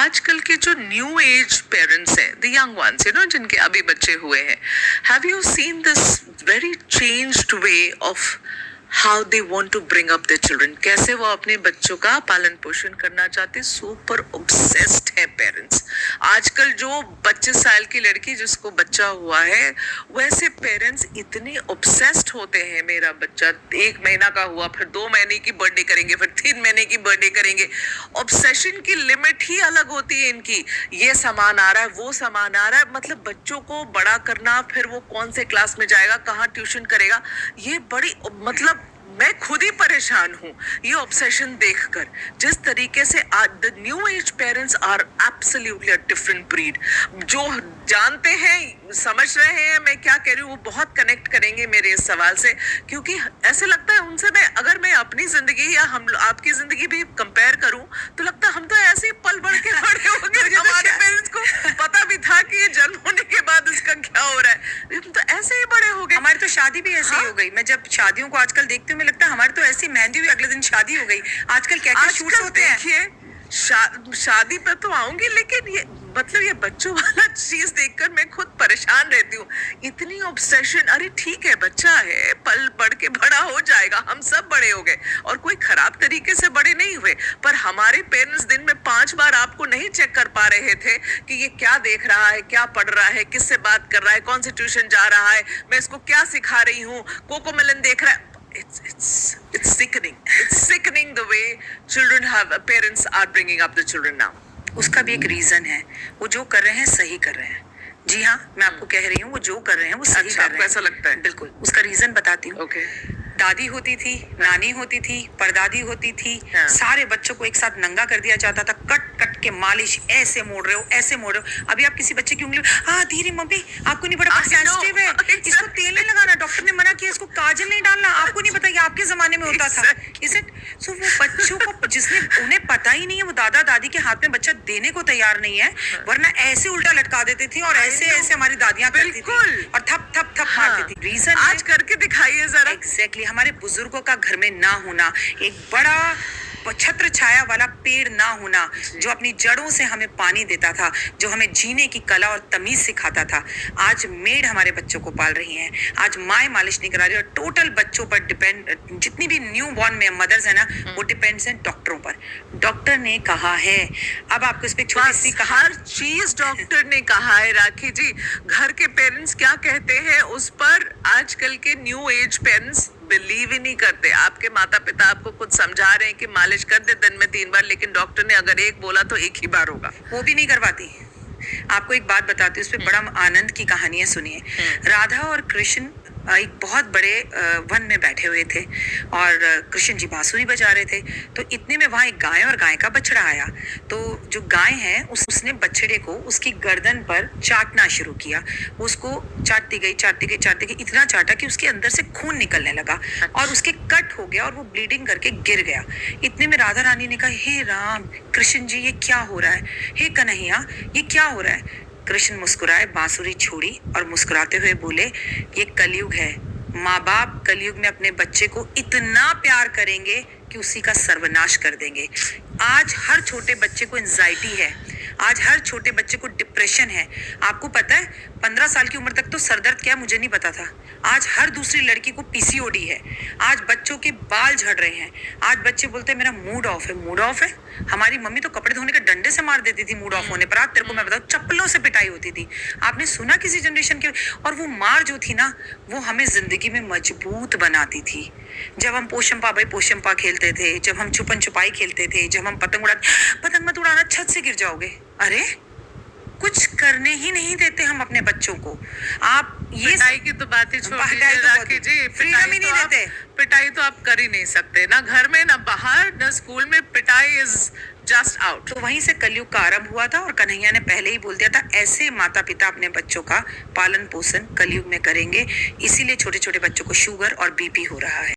आजकल के जो न्यू एज पेरेंट्स हैं, द यंग वंस, जिनके अभी बच्चे हुए हैं, have you seen this very changed way of how they want to bring up their children? कैसे वो अपने बच्चों का पालन पोषण करना चाहते, सुपर ऑब्सेस्ड है पेरेंट्स। आजकल जो 25 साल की लड़की जिसको बच्चा हुआ है, वैसे पेरेंट्स इतने ऑब्सेस्ड होते हैं। मेरा बच्चा 1 महीना का हुआ, फिर 2 महीने की बर्थडे करेंगे, फिर 3 महीने की बर्थडे करेंगे। ऑब्सेशन की लिमिट ही अलग होती है इनकी। ये सामान आ रहा है, वो सामान आ रहा है, मतलब बच्चों को बड़ा करना, फिर वो कौन से क्लास में जाएगा, कहाँ ट्यूशन करेगा, ये बड़ी मतलब मैं खुद ही परेशान हूँ ये ऑब्सेशन देखकर। जिस तरीके से आज the new age parents are absolutely a different breed. जो जानते हैं, समझ रहे हैं मैं क्या कह रही हूँ, वो बहुत कनेक्ट करेंगे मेरे इस सवाल से, क्योंकि ऐसे लगता है उनसे अगर मैं अपनी जिंदगी या हम आपकी जिंदगी भी कंपेयर करूँ तो लगता है हम तो ऐसे ही पल बढ़ के बड़े हो गए। हमारे पेरेंट्स को पता भी था कि ये जन्म होने के बाद इसका क्या हो रहा है, हम तो ऐसे ही बड़े हो गए। हमारी तो शादी भी ऐसे ही हो गई। मैं जब शादियों को आजकल देखती हूँ, मुझे लगता है हमारी तो ऐसी मेहंदी हुई, अगले दिन शादी हो गई। आजकल क्या क्या शूट्स होते हैं। देखिए, शादी पे तो आऊंगी, लेकिन ये मतलब ये बच्चों वाला चीज देखकर मैं खुद परेशान रहती हूँ। इतनी ऑब्सेशन। अरे ठीक है, बच्चा है, पल बढ़ के बड़ा हो जाएगा, हम सब बड़े हो गए और कोई खराब तरीके से बड़े नहीं हुए। पर हमारे पेरेंट्स दिन में 5 बार आपको नहीं चेक कर पा रहे थे कि ये क्या देख रहा है, क्या पढ़ रहा है, किससे बात कर रहा है, कौन से ट्यूशन जा रहा है, मैं इसको क्या सिखा रही हूँ, कोकोमेलन देख रहा है। It's sickening. It's sickening the way parents are bringing up the children now. उसका भी एक रीजन है। वो जो कर रहे हैं सही कर रहे हैं। जी हाँ, मैं आपको कह रही हूँ, वो जो कर रहे हैं वो सही कर रहे हैं। ऐसा लगता है? बिल्कुल। उसका रीजन बताती हूँ। Okay. दादी होती थी, नानी होती थी, परदादी होती थी, सारे बच्चों को एक साथ नंगा कर दिया जाता था, कट कट के मालिश, ऐसे मोड़ रहे हो, ऐसे मोड़ रहे हो। अभी आप किसी बच्चे की उंगली, हाँ धीरे मम्मी, आपको नहीं पता सेंसिटिव है, इसको तेल नहीं लगाना, डॉक्टर ने मना किया, इसको काजल नहीं डालना, आपको नहीं पता, ये आपके जमाने में होता था। Is it so? वो बच्चों को जिसने उन्हें पता ही नहीं है, वो दादा दादी के हाथ में बच्चा देने को तैयार नहीं है, वरना ऐसे उल्टा लटका देती थी और ऐसे ऐसे हमारी दादियां करती थी और थप थप थप मारती थी। रीजन आज करके दिखाइए जरा। एग्जैक्टली। हमारे बुजुर्गों का घर में ना होना, एक बड़ा छत्र छाया वाला पेड़ ना होना, जो अपनी जड़ों से हमें पानी देता था, जो हमें जीने की कला और तमीज सिखाता था। आज मेड हमारे बच्चों को पाल रही हैं, आज माएँ मालिश नहीं करा रही, और टोटल बच्चों पर डिपेंड, जितनी भी न्यू बॉर्न में मदर्स है ना, वो डिपेंड्स हैं डॉक्टरों पर। डॉक्टर ने कहा है, अब आपको इस पे छोटी सी हर चीज डॉक्टर ने कहा है। राखी जी, घर के पेरेंट्स क्या कहते हैं उस पर आजकल के न्यू एज पेरेंट्स बिलीव ही नहीं करते। आपके माता पिता आपको कुछ समझा रहे हैं कि मालिश कर दे दिन में 3 बार, लेकिन डॉक्टर ने अगर एक बोला तो एक ही बार होगा, वो भी नहीं करवाती। आपको एक बात बताती हूँ, उस पर बड़ा आनंद की कहानियां सुनिए। राधा और कृष्ण एक बहुत बड़े वन में बैठे हुए थे और कृष्ण जी बांसुरी बजा रहे थे। तो इतने में वहाँ एक गाय और गाय का बछड़ा आया। तो जो गाय है उसने बछड़े को उसकी गर्दन पर चाटना शुरू किया। उसको चाटती गई चाटती गई चाटती गई, इतना चाटा कि उसके अंदर से खून निकलने लगा और उसके कट हो गया और वो ब्लीडिंग करके गिर गया। इतने में राधा रानी ने कहा, हे राम, कृष्ण जी ये क्या हो रहा है, हे कन्हैया ये क्या हो रहा है। कृष्ण मुस्कुराए, बांसुरी छोड़ी और मुस्कुराते हुए बोले, ये कलयुग है। माँ बाप कलयुग में अपने बच्चे को इतना प्यार करेंगे कि उसी का सर्वनाश कर देंगे। आज हर छोटे बच्चे को एंजाइटी है, आज हर छोटे बच्चे को डिप्रेशन है। आपको पता है 15 साल की उम्र तक तो सरदर्द क्या मुझे नहीं पता था। आज हर दूसरी लड़की को पीसीओडी है। आज बच्चों के बाल झड़ रहे हैं। आज बच्चे बोलते हैं मेरा मूड ऑफ है। मूड ऑफ है? हमारी मम्मी तो कपड़े धोने के डंडे से मार देती थी मूड ऑफ होने पर। आज तेरे को मैं बताऊं, चप्पलों से पिटाई होती थी। आपने सुना किसी जनरेशन के? और वो मार जो थी ना, वो हमें जिंदगी में मजबूत बनाती थी। जब हम पोशंपा भाई पोशंपा खेलते थे, जब हम छुपन छुपाई खेलते थे, जब हम पतंग मत उड़ाना, छत से गिर जाओगे। अरे कुछ करने ही नहीं देते हम अपने बच्चों को। आप ये पिटाई की तो बात ही छोड़ दीजिए राखी जी, फ्रीडम ही नहीं देते। पिटाई तो आप कर ही नहीं सकते, ना घर में ना बाहर ना स्कूल में। पिटाई इज जस्ट आउट। तो वहीं से कलयुग का आरंभ हुआ था और कन्हैया ने पहले ही बोल दिया था, ऐसे माता पिता अपने बच्चों का पालन पोषण कलयुग में करेंगे। इसीलिए छोटे छोटे बच्चों को शुगर और बीपी हो रहा है।